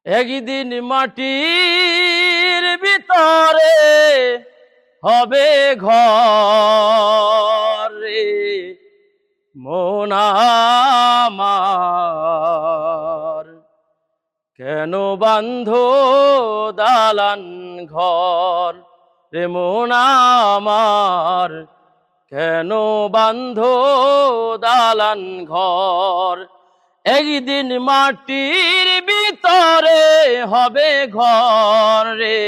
একদিন মাটির ভিতরে হবে ঘর রে মন আমার, কেন বাঁধো দালান ঘর রে মন আমার, কেন বাঁধো দালান ঘর। একদিন মাটির ভিতরে হবে ঘর রে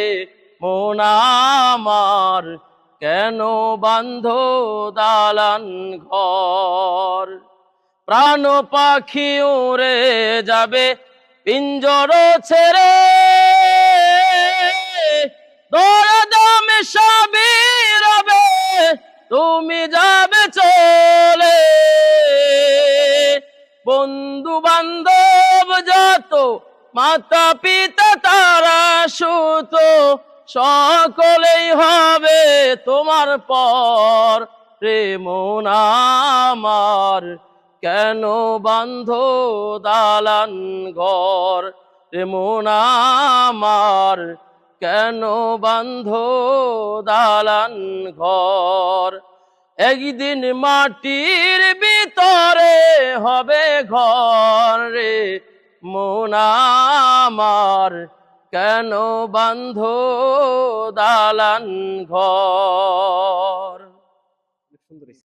মন আমার, কেন বাঁধো দালান ঘর। প্রাণ পাখি উড়ে যাবে পিঞ্জর ছেড়ে, দরদমে সবই রবে তুমি যাবে চলে। বন্ধু বান্ধব যত মাতা পিতা তারা সুত সকলেই হবে তোমার পর রে মন আমার, কেন বাঁধো দালান ঘর রে মন আমার, কেন বাঁধো দালান ঘর। একদিন মাটির ভিতরে হবে ঘর রে মন আমার, কেন বাঁধো দালান ঘর।